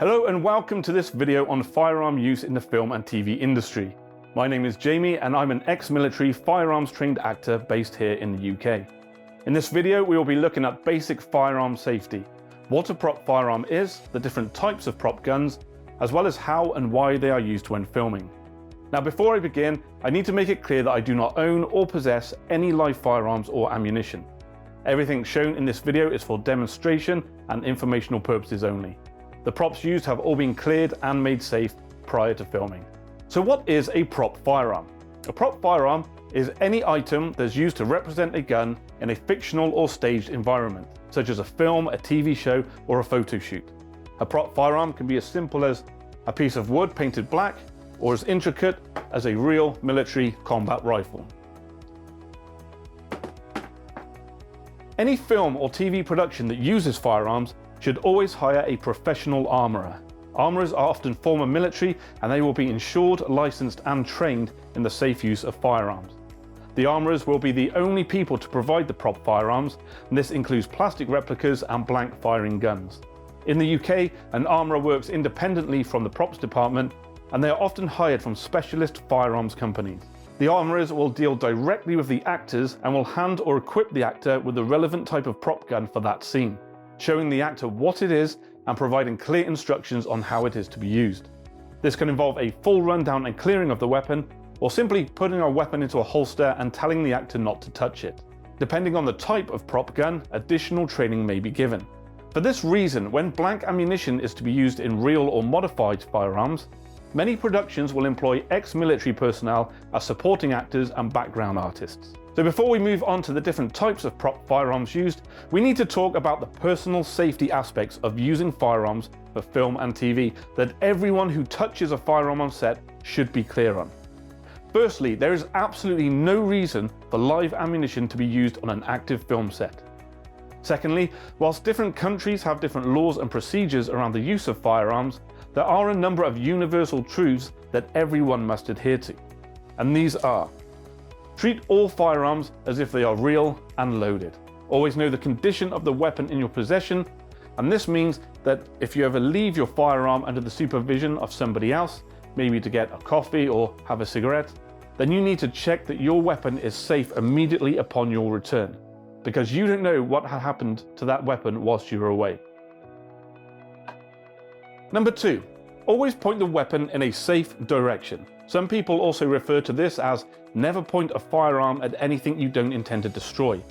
Hello and welcome to this video on firearm use in the film and TV industry. My name is Jamie and I'm an ex-military firearms trained actor based here in the UK. In this video we will be looking at basic firearm safety, what a prop firearm is, the different types of prop guns, as well as how and why they are used when filming. Now before I begin, I need to make it clear that I do not own or possess any live firearms or ammunition. Everything shown in this video is for demonstration and informational purposes only. The props used have all been cleared and made safe prior to filming. So what is a prop firearm? A prop firearm is any item that's used to represent a gun in a fictional or staged environment, such as a film, a TV show, or a photo shoot. A prop firearm can be as simple as a piece of wood painted black, or as intricate as a real military combat rifle. Any film or TV production that uses firearms should always hire a professional armourer. Armourers are often former military and they will be insured, licensed and trained in the safe use of firearms. The armourers will be the only people to provide the prop firearms, and this includes plastic replicas and blank firing guns. In the UK, an armourer works independently from the props department and they are often hired from specialist firearms companies. The armourers will deal directly with the actors and will hand or equip the actor with the relevant type of prop gun for that scene, showing the actor what it is and providing clear instructions on how it is to be used. This can involve a full rundown and clearing of the weapon, or simply putting a weapon into a holster and telling the actor not to touch it. Depending on the type of prop gun, additional training may be given. For this reason, when blank ammunition is to be used in real or modified firearms, many productions will employ ex-military personnel as supporting actors and background artists. So before we move on to the different types of prop firearms used, we need to talk about the personal safety aspects of using firearms for film and TV that everyone who touches a firearm on set should be clear on. Firstly, there is absolutely no reason for live ammunition to be used on an active film set. Secondly, whilst different countries have different laws and procedures around the use of firearms, there are a number of universal truths that everyone must adhere to. And these are: treat all firearms as if they are real and loaded. Always know the condition of the weapon in your possession, and this means that if you ever leave your firearm under the supervision of somebody else, maybe to get a coffee or have a cigarette, then you need to check that your weapon is safe immediately upon your return, because you don't know what had happened to that weapon whilst you were away. Number 2, always point the weapon in a safe direction. Some people also refer to this as never point a firearm at anything you don't intend to destroy.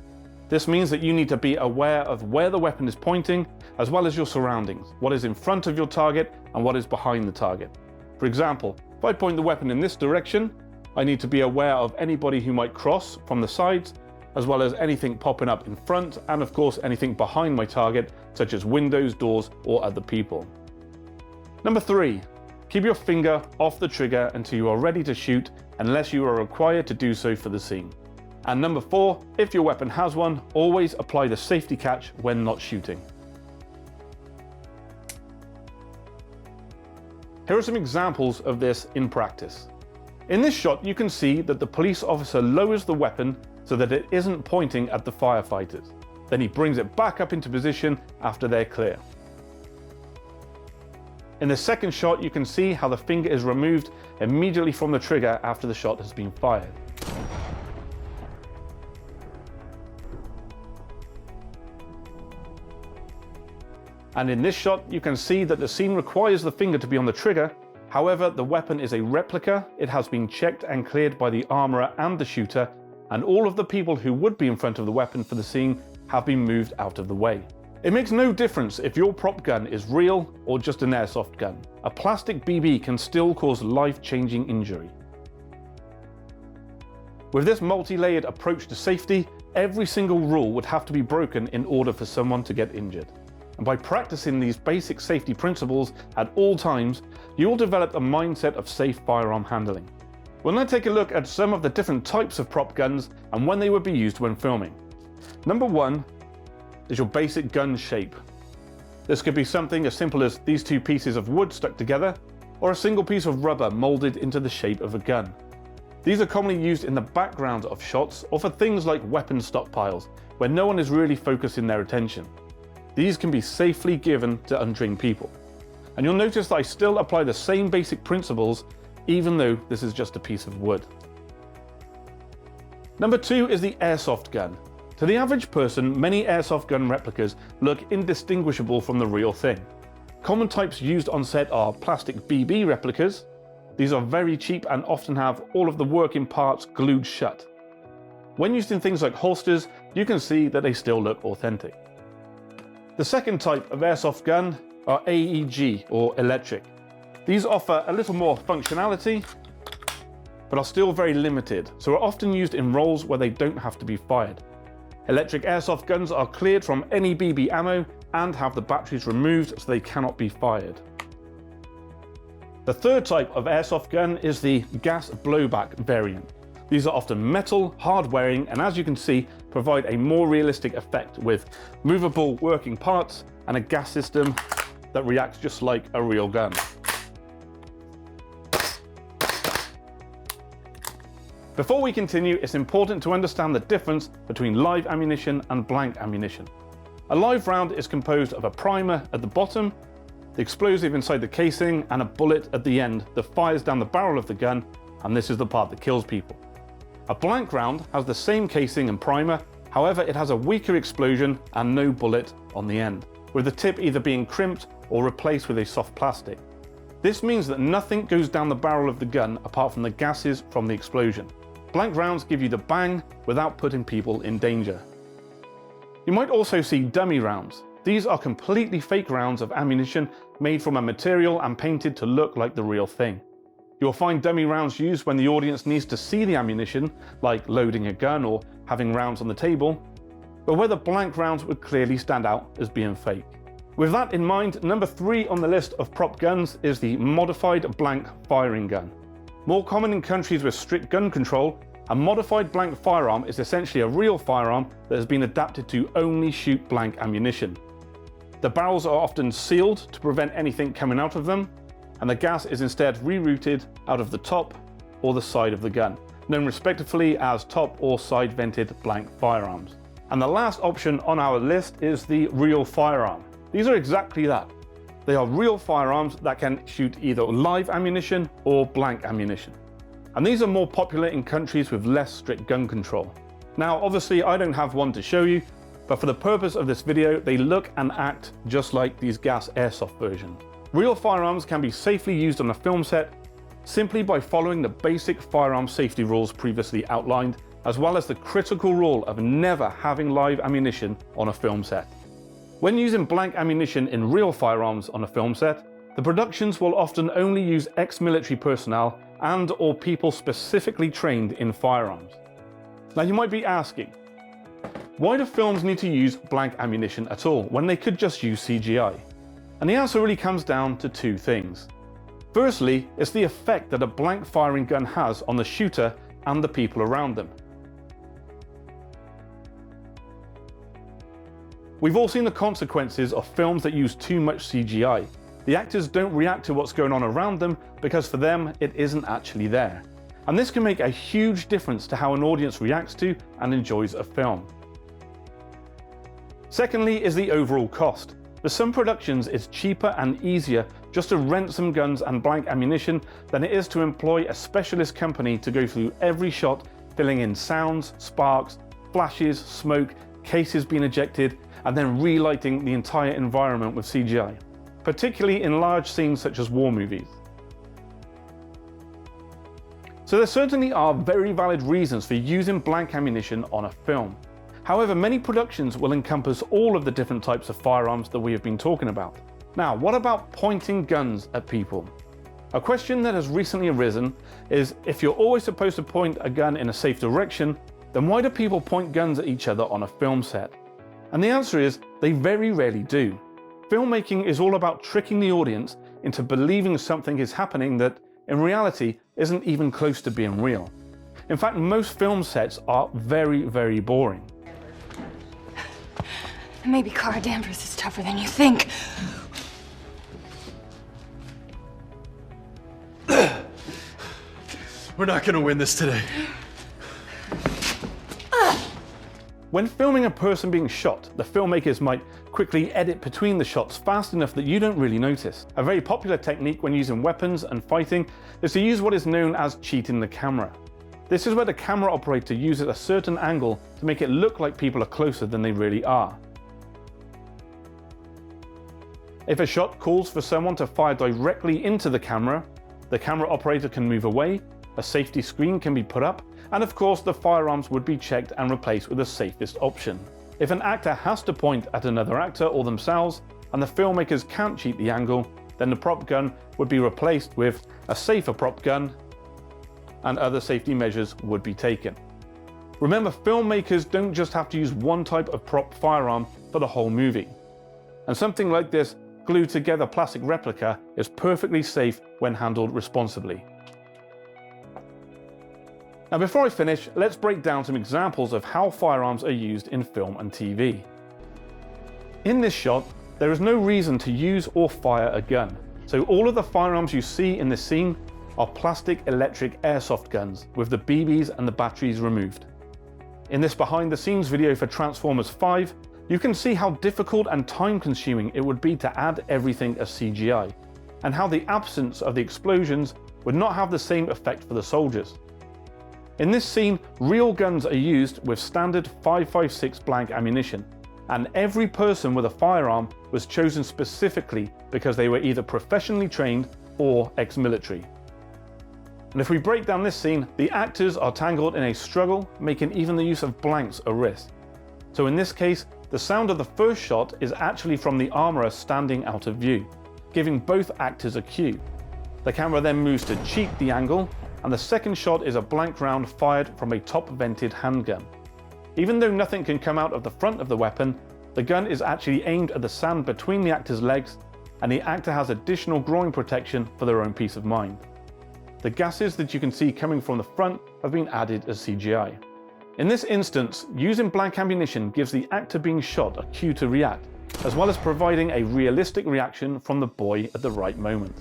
This means that you need to be aware of where the weapon is pointing, as well as your surroundings, what is in front of your target and what is behind the target. For example, if I point the weapon in this direction, I need to be aware of anybody who might cross from the sides, as well as anything popping up in front, and of course anything behind my target, such as windows, doors, or other people. Number 3, keep your finger off the trigger until you are ready to shoot, unless you are required to do so for the scene. And number 4, if your weapon has one, always apply the safety catch when not shooting. Here are some examples of this in practice. In this shot, you can see that the police officer lowers the weapon so that it isn't pointing at the firefighters. Then he brings it back up into position after they're clear. In the second shot, you can see how the finger is removed immediately from the trigger after the shot has been fired. And in this shot, you can see that the scene requires the finger to be on the trigger. However, the weapon is a replica, it has been checked and cleared by the armourer and the shooter, and all of the people who would be in front of the weapon for the scene have been moved out of the way. It makes no difference if your prop gun is real or just an airsoft gun. A plastic BB can still cause life-changing injury. With this multi-layered approach to safety, every single rule would have to be broken in order for someone to get injured. And by practicing these basic safety principles at all times, you will develop a mindset of safe firearm handling. We'll now take a look at some of the different types of prop guns and when they would be used when filming. Number 1 is your basic gun shape. This could be something as simple as these two pieces of wood stuck together, or a single piece of rubber molded into the shape of a gun. These are commonly used in the background of shots or for things like weapon stockpiles, where no one is really focusing their attention. These can be safely given to untrained people. and you'll notice that I still apply the same basic principles even though this is just a piece of wood. Number 2 is the airsoft gun. To the average person, many airsoft gun replicas look indistinguishable from the real thing. Common types used on set are plastic BB replicas. These are very cheap and often have all of the working parts glued shut. When used in things like holsters, you can see that they still look authentic. The second type of airsoft gun are AEG or electric. These offer a little more functionality, but are still very limited, so are often used in roles where they don't have to be fired. Electric airsoft guns are cleared from any BB ammo and have the batteries removed so they cannot be fired. The third type of airsoft gun is the gas blowback variant. These are often metal, hard wearing, and as you can see, provide a more realistic effect with movable working parts and a gas system that reacts just like a real gun. Before we continue, it's important to understand the difference between live ammunition and blank ammunition. A live round is composed of a primer at the bottom, the explosive inside the casing, and a bullet at the end that fires down the barrel of the gun, and this is the part that kills people. A blank round has the same casing and primer, however it has a weaker explosion and no bullet on the end, with the tip either being crimped or replaced with a soft plastic. This means that nothing goes down the barrel of the gun apart from the gases from the explosion. Blank rounds give you the bang without putting people in danger. You might also see dummy rounds. These are completely fake rounds of ammunition made from a material and painted to look like the real thing. You'll find dummy rounds used when the audience needs to see the ammunition, like loading a gun or having rounds on the table, but where the blank rounds would clearly stand out as being fake. With that in mind, number 3 on the list of prop guns is the modified blank firing gun. More common in countries with strict gun control, a modified blank firearm is essentially a real firearm that has been adapted to only shoot blank ammunition. The barrels are often sealed to prevent anything coming out of them, and the gas is instead rerouted out of the top or the side of the gun, known respectively as top or side vented blank firearms. And the last option on our list is the real firearm. These are exactly that. They are real firearms that can shoot either live ammunition or blank ammunition. And these are more popular in countries with less strict gun control. Now, obviously I don't have one to show you, but for the purpose of this video, they look and act just like these gas airsoft versions. Real firearms can be safely used on a film set simply by following the basic firearm safety rules previously outlined, as well as the critical rule of never having live ammunition on a film set. When using blank ammunition in real firearms on a film set, the productions will often only use ex-military personnel and or people specifically trained in firearms. Now you might be asking, why do films need to use blank ammunition at all when they could just use CGI? And the answer really comes down to 2 things. Firstly, it's the effect that a blank firing gun has on the shooter and the people around them. We've all seen the consequences of films that use too much CGI. The actors don't react to what's going on around them because for them it isn't actually there. And this can make a huge difference to how an audience reacts to and enjoys a film. Secondly is the overall cost. For some productions it's cheaper and easier just to rent some guns and blank ammunition than it is to employ a specialist company to go through every shot, filling in sounds, sparks, flashes, smoke, cases being ejected, and then relighting the entire environment with CGI, particularly in large scenes such as war movies. So there certainly are very valid reasons for using blank ammunition on a film. However, many productions will encompass all of the different types of firearms that we have been talking about. Now, what about pointing guns at people? A question that has recently arisen is, if you're always supposed to point a gun in a safe direction, then why do people point guns at each other on a film set? And the answer is, they very rarely do. Filmmaking is all about tricking the audience into believing something is happening that, in reality, isn't even close to being real. In fact, most film sets are very, very boring. Maybe Cara Danvers is tougher than you think. We're not gonna win this today. When filming a person being shot, the filmmakers might quickly edit between the shots fast enough that you don't really notice. A very popular technique when using weapons and fighting is to use what is known as cheating the camera. This is where the camera operator uses a certain angle to make it look like people are closer than they really are. If a shot calls for someone to fire directly into the camera operator can move away, a safety screen can be put up, and of course the firearms would be checked and replaced with the safest option. If an actor has to point at another actor or themselves, and the filmmakers can't cheat the angle, then the prop gun would be replaced with a safer prop gun, and other safety measures would be taken. Remember, filmmakers don't just have to use one type of prop firearm for the whole movie. And something like this glued together plastic replica is perfectly safe when handled responsibly. Now before I finish, let's break down some examples of how firearms are used in film and TV. In this shot, there is no reason to use or fire a gun, so all of the firearms you see in this scene are plastic electric airsoft guns with the BBs and the batteries removed. In this behind the scenes video for Transformers 5, you can see how difficult and time consuming it would be to add everything as CGI, and how the absence of the explosions would not have the same effect for the soldiers. In this scene, real guns are used with standard 5.56 blank ammunition, and every person with a firearm was chosen specifically because they were either professionally trained or ex-military. And if we break down this scene, the actors are tangled in a struggle, making even the use of blanks a risk. So in this case, the sound of the first shot is actually from the armourer standing out of view, giving both actors a cue. The camera then moves to cheat the angle, and the second shot is a blank round fired from a top-vented handgun. Even though nothing can come out of the front of the weapon, the gun is actually aimed at the sand between the actor's legs, and the actor has additional groin protection for their own peace of mind. The gases that you can see coming from the front have been added as CGI. In this instance, using blank ammunition gives the actor being shot a cue to react, as well as providing a realistic reaction from the boy at the right moment.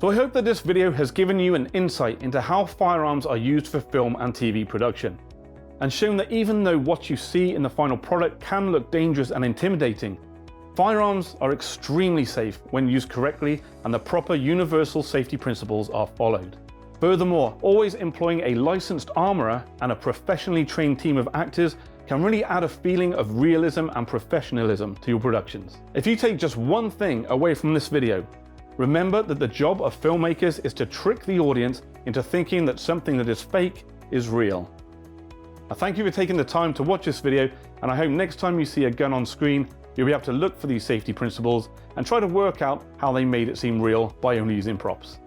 So I hope that this video has given you an insight into how firearms are used for film and TV production, and shown that even though what you see in the final product can look dangerous and intimidating, firearms are extremely safe when used correctly and the proper universal safety principles are followed. Furthermore, always employing a licensed armourer and a professionally trained team of actors can really add a feeling of realism and professionalism to your productions. If you take just one thing away from this video, remember that the job of filmmakers is to trick the audience into thinking that something that is fake is real. I thank you for taking the time to watch this video, and I hope next time you see a gun on screen, you'll be able to look for these safety principles and try to work out how they made it seem real by only using props.